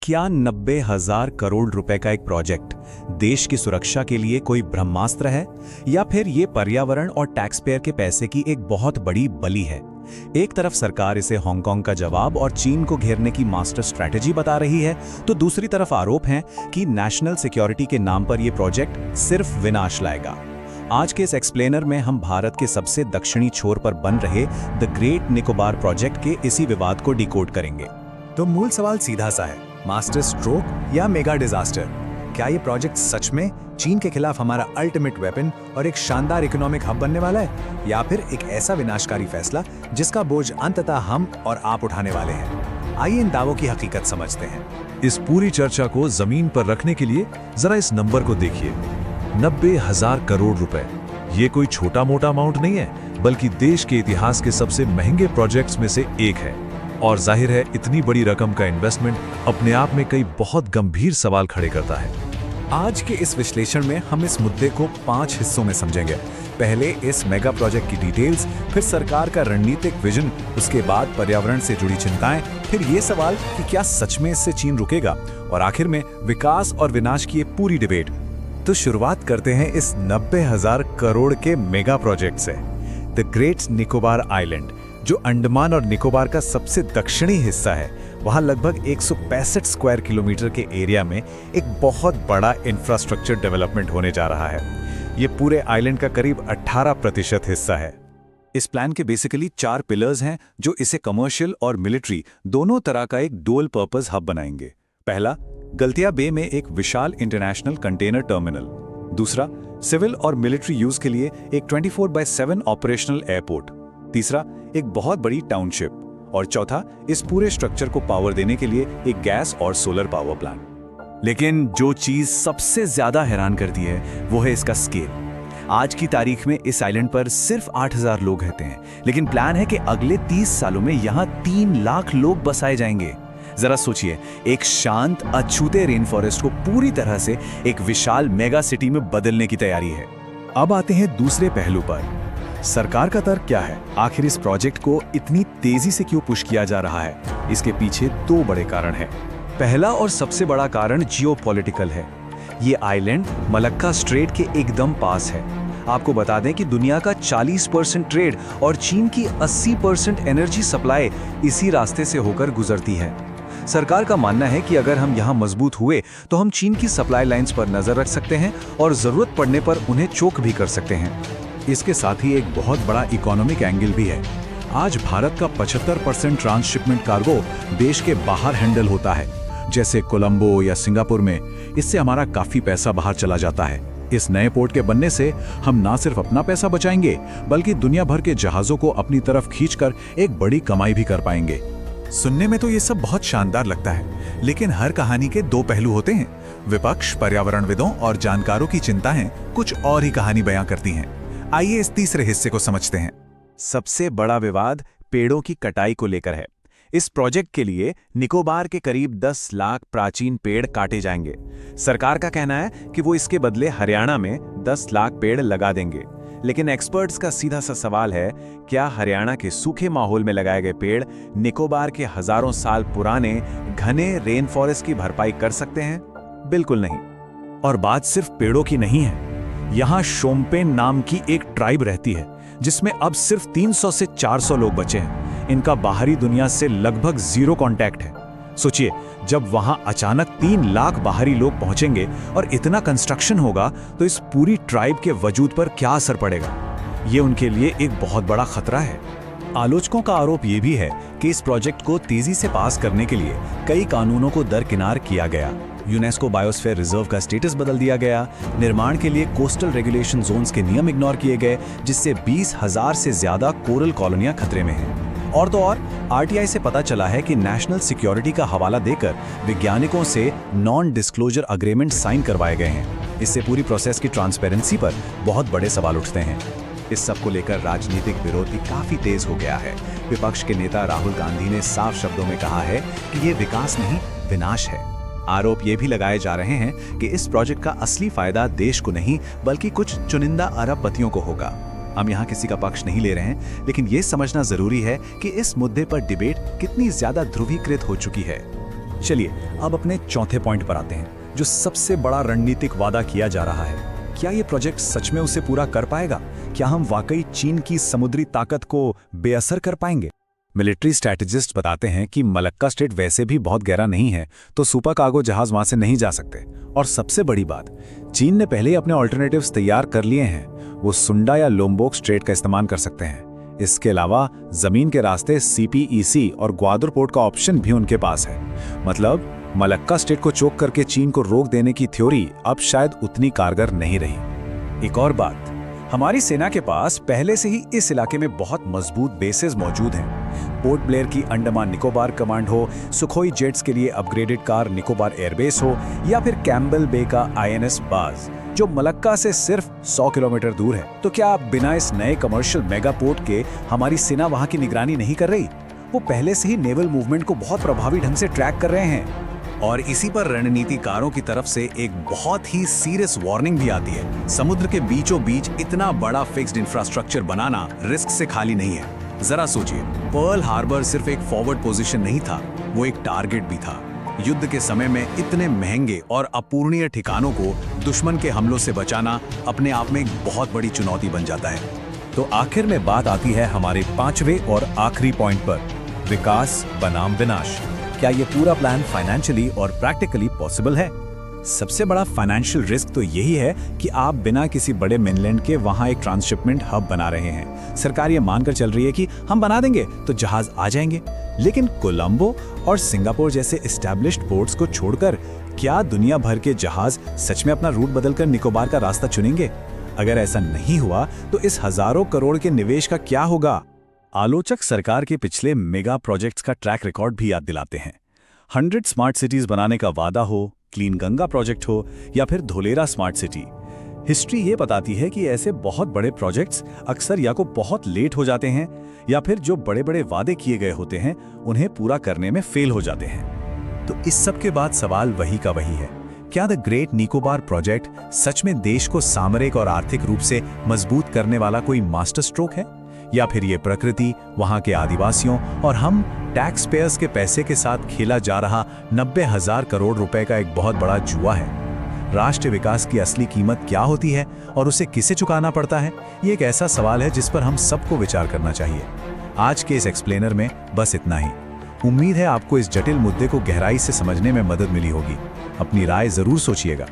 क्या 90,000 करोड़ रुपए का एक प्रोजेक्ट देश की सुरक्षा के लिए कोई ब्रह्मास्त्र है, या फिर ये पर्यावरण और टैक्स पेयर के पैसे की एक बहुत बड़ी बलि है? एक तरफ सरकार इसे हांगकांग का जवाब और चीन को घेरने की मास्टर स्ट्रैटेजी बता रही है, तो दूसरी तरफ आरोप हैं कि नेशनल सिक्योरिटी के नाम पर यह प्रोजेक्ट सिर्फ विनाश लाएगा। आज के इस एक्सप्लेनर में हम भारत के सबसे दक्षिणी छोर पर बन रहे द ग्रेट निकोबार प्रोजेक्ट के इसी विवाद को डिकोड करेंगे। तो मूल सवाल सीधा सा है, मास्टर स्ट्रोक या मेगा डिजास्टर? क्या ये प्रोजेक्ट सच में चीन के खिलाफ हमारा अल्टीमेट वेपन और एक शानदार इकोनॉमिक हब बनने वाला है, या फिर एक ऐसा विनाशकारी फैसला जिसका बोझ अंततः हम और आप उठाने वाले हैं? आइए इन दावों की हकीकत समझते हैं। इस पूरी चर्चा को जमीन पर रखने के लिए जरा इस नंबर को देखिए, 90,000 करोड़ रुपए। ये कोई छोटा मोटा अमाउंट नहीं है, बल्कि देश के इतिहास के सबसे महंगे प्रोजेक्ट्स में से एक है। और जाहिर है, इतनी बड़ी रकम का इन्वेस्टमेंट अपने आप में कई बहुत गंभीर सवाल खड़े करता है। आज के इस विश्लेषण में हम इस मुद्दे को 5 हिस्सों में समझेंगे। पहले इस मेगा प्रोजेक्ट की डिटेल्स, फिर सरकार का रणनीतिक विजन, उसके बाद पर्यावरण से जुड़ी चिंताएं, फिर ये सवाल कि क्या सच में इससे चीन रुकेगा, और आखिर में विकास और विनाश की ये पूरी डिबेट। तो शुरुआत करते हैं इस 90,000 करोड़ के मेगा प्रोजेक्ट से। द ग्रेट निकोबार आइलैंड, जो अंडमान और निकोबार का सबसे दक्षिणी हिस्सा है, वहां लगभग 165 स्क्वायर किलोमीटर के एरिया में एक बहुत बड़ा इंफ्रास्ट्रक्चर डेवलपमेंट होने जा रहा है। ये पूरे आइलैंड का करीब 18% हिस्सा है। इस प्लान के बेसिकली 4 पिलर्स हैं जो इसे कमर्शियल और मिलिट्री दोनों तरह का एक डुअल पर्पस हब बनाएंगे। पहला, गलतिया बे में एक विशाल इंटरनेशनल कंटेनर टर्मिनल। दूसरा, सिविल और मिलिट्री यूज के लिए एक 24/7 ऑपरेशनल एयरपोर्ट। तीसरा, एक बहुत बड़ी टाउनशिप। और चौथा, इस पूरे स्ट्रक्चर को पावर देने के लिए एक गैस और सोलर पावर प्लांट। लेकिन जो चीज सबसे ज्यादा हैरान करती है वो है इसका स्केल। आज की तारीख में इस आइलैंड पर सिर्फ 8,000 लोग रहते हैं, लेकिन प्लान है कि अगले 30 सालों में यहाँ 3 लाख लोग बसाए जाएंगे। जरा सोचिए, एक शांत अछूते रेन फॉरेस्ट को पूरी तरह से एक विशाल मेगा सिटी में बदलने की तैयारी है। अब आते हैं दूसरे पहलू पर। सरकार का तर्क क्या है? आखिर इस प्रोजेक्ट को इतनी तेजी से क्यों पुश किया जा रहा है? इसके पीछे 2 बड़े कारण हैं। पहला और सबसे बड़ा कारण जियोपॉलिटिकल है। ये आइलैंड मलक्का स्ट्रेट के एकदम पास है। आपको बता दें कि दुनिया का 40% ट्रेड और चीन की 80% एनर्जी सप्लाई इसी रास्ते से होकर गुजरती है। सरकार का मानना है कि अगर हम यहाँ मजबूत हुए तो हम चीन की सप्लाई लाइंस पर नजर रख सकते हैं और जरूरत पड़ने पर उन्हें चोक भी कर सकते हैं। इसके साथ ही एक बहुत बड़ा इकोनॉमिक एंगल भी है। आज भारत का 75% ट्रांसशिपमेंट कार्गो देश के बाहर हैंडल होता है, जैसे कोलंबो या सिंगापुर में। इससे हमारा काफी पैसा बाहर चला जाता है। इस नए पोर्ट के बनने से हम ना सिर्फ अपना पैसा बचाएंगे, बल्कि दुनिया भर के जहाजों को अपनी तरफ खींचकर एक बड़ी कमाई भी कर पाएंगे। सुनने में तो ये सब बहुत शानदार लगता है, लेकिन हर कहानी के 2 पहलू होते हैं। विपक्ष, पर्यावरणविदों और जानकारों की चिंताएं कुछ और ही कहानी बयां करती हैं। आइए इस तीसरे हिस्से को समझते हैं। सबसे बड़ा विवाद पेड़ों की कटाई को लेकर है। इस प्रोजेक्ट के लिए निकोबार के करीब 10 लाख प्राचीन पेड़ काटे जाएंगे। सरकार का कहना है कि वो इसके बदले हरियाणा में 10 लाख पेड़ लगा देंगे। लेकिन एक्सपर्ट्स का सीधा सा सवाल है, क्या हरियाणा के सूखे माहौल में लगाए गए पेड़ निकोबार के हजारों साल पुराने घने रेन फॉरेस्ट की भरपाई कर सकते हैं? बिल्कुल नहीं। और बात सिर्फ पेड़ों की नहीं है। यहाँ शोम्पेन नाम की एक ट्राइब रहती है, जिसमें अब सिर्फ 300 से 400 लोग बचे हैं। इनका बाहरी दुनिया से लगभग 0 कांटेक्ट है। सोचिए, जब वहां अचानक 3 लाख बाहरी लोग पहुंचेंगे और इतना कंस्ट्रक्शन होगा, तो इस पूरी ट्राइब के वजूद पर क्या असर पड़ेगा? ये उनके लिए एक बहुत बड़ा खतरा है। आलोचकों का आरोप यह भी है कि इस प्रोजेक्ट को तेजी से पास करने के लिए कई कानूनों को दरकिनार किया गया। यूनेस्को बायोस्फीयर रिजर्व का स्टेटस बदल दिया गया। निर्माण के लिए कोस्टल रेगुलेशन जोन्स के नियम इग्नोर किए गए, जिससे 20,000 से ज्यादा कोरल कॉलोनियां खतरे में हैं। और तो और आरटीआई से पता चला है कि नेशनल सिक्योरिटी का हवाला देकर वैज्ञानिकों से नॉन डिस्क्लोजर अग्रीमेंट साइन करवाए गए हैं। इससे पूरी प्रोसेस की ट्रांसपेरेंसी पर बहुत बड़े सवाल उठते हैं। इस सब को लेकर राजनीतिक विरोध भी काफी तेज हो गया है। विपक्ष के नेता राहुल गांधी ने साफ शब्दों में कहा है कि ये विकास नहीं, विनाश है। आरोप ये भी लगाए जा रहे हैं कि इस प्रोजेक्ट का असली फायदा देश को नहीं, बल्कि कुछ चुनिंदा अरबपतियों को होगा। हम यहाँ किसी का पक्ष नहीं ले रहे हैं, लेकिन ये समझना जरूरी है कि इस मुद्दे पर डिबेट कितनी ज्यादा ध्रुवीकृत हो चुकी है। चलिए अब अपने चौथे पॉइंट पर आते हैं, जो सबसे बड़ा रणनीतिक वादा किया जा रहा है। क्या ये प्रोजेक्ट सच में उसे पूरा कर पाएगा? क्या हम वाकई चीन की समुद्री ताकत को बेअसर कर पाएंगे? मिलिट्री स्ट्रैटेजिस्ट बताते हैं कि मलक्का स्ट्रेट वैसे भी बहुत गहरा नहीं है, तो सुपर कार्गो जहाज वहां से नहीं जा सकते। और सबसे बड़ी बात, चीन ने पहले ही अपने ऑल्टरनेटिव्स तैयार कर लिए हैं। वो सुंडा या लोम्बोक स्ट्रेट का इस्तेमाल कर सकते हैं। इसके अलावा जमीन के रास्ते CPEC और ग्वादर पोर्ट का ऑप्शन भी उनके पास है। मतलब मलक्का स्ट्रेट को चोक करके चीन को रोक देने की थ्योरी अब शायद उतनी कारगर नहीं रही। एक और बात, हमारी सेना के पास पहले से ही इस इलाके में बहुत मजबूत बेसेस मौजूद हैं। पोर्ट ब्लेयर की अंडमान निकोबार कमांड हो, सुखोई जेट्स के लिए अपग्रेडेड कार निकोबार एयरबेस हो, या फिर कैम्बल बे का INS बाज, जो मलक्का से सिर्फ 100 किलोमीटर दूर है। तो क्या बिना इस नए कमर्शियल मेगा पोर्ट के हमारी सेना वहां की निगरानी नहीं कर रही? वो पहले से ही नेवल मूवमेंट को बहुत प्रभावी ढंग से ट्रैक कर रहे हैं। और इसी पर रणनीतिकारों की तरफ से एक बहुत ही सीरियस वार्निंग भी आती है। समुद्र के बीचों बीच इतना बड़ा फिक्स्ड इंफ्रास्ट्रक्चर बनाना रिस्क से खाली नहीं है। जरा सोचिए, पर्ल हार्बर सिर्फ एक फॉरवर्ड पोजीशन नहीं था, वो एक टारगेट भी था। युद्ध के समय में इतने महंगे और अपूरणीय ठिकानों को दुश्मन के हमलों से बचाना अपने आप में एक बहुत बड़ी चुनौती बन जाता है। तो आखिर में बात आती है हमारे पांचवें और आखिरी पॉइंट पर, विकास बनाम विनाश। क्या ये पूरा प्लान फाइनेंशियली और प्रैक्टिकली पॉसिबल है? सबसे बड़ा फाइनेंशियल रिस्क तो यही है कि आप बिना किसी बड़े मेनलैंड के वहां एक ट्रांसशिपमेंट हब बना रहे हैं। सरकार ये मानकर चल रही है कि हम बना देंगे तो जहाज आ जाएंगे, लेकिन कोलंबो और सिंगापुर जैसे एस्टैब्लिश्ड पोर्ट्स को छोड़कर क्या दुनिया भर के जहाज सच में अपना रूट बदलकर निकोबार का रास्ता चुनेंगे? अगर ऐसा नहीं हुआ तो इस हजारों करोड़ के निवेश का क्या होगा? आलोचक सरकार के पिछले मेगा प्रोजेक्ट्स का ट्रैक रिकॉर्ड भी याद दिलाते हैं। 100 स्मार्ट सिटीज बनाने का वादा हो, क्लीन गंगा प्रोजेक्ट हो, या फिर धोलेरा स्मार्ट सिटी, हिस्ट्री ये बताती है कि ऐसे बहुत बड़े प्रोजेक्ट्स अक्सर या को बहुत लेट हो जाते हैं, या फिर जो बड़े बड़े वादे किए गए होते हैं उन्हें पूरा करने में फेल हो जाते हैं। तो इस सब के बाद सवाल वही का वही है, क्या द ग्रेट निकोबार प्रोजेक्ट सच में देश को सामरिक और आर्थिक रूप से मजबूत करने वाला कोई मास्टर स्ट्रोक है, या फिर ये प्रकृति, वहां के आदिवासियों और हम टैक्स पेयर्स के पैसे के साथ खेला जा रहा 90,000 करोड़ रुपए का एक बहुत बड़ा जुआ है? राष्ट्र विकास की असली कीमत क्या होती है और उसे किसे चुकाना पड़ता है? ये एक ऐसा सवाल है जिस पर हम सबको विचार करना चाहिए। आज के इस एक्सप्लेनर में बस इतना ही। उम्मीद है आपको इस जटिल मुद्दे को गहराई से समझने में मदद मिली होगी। अपनी राय जरूर सोचिएगा।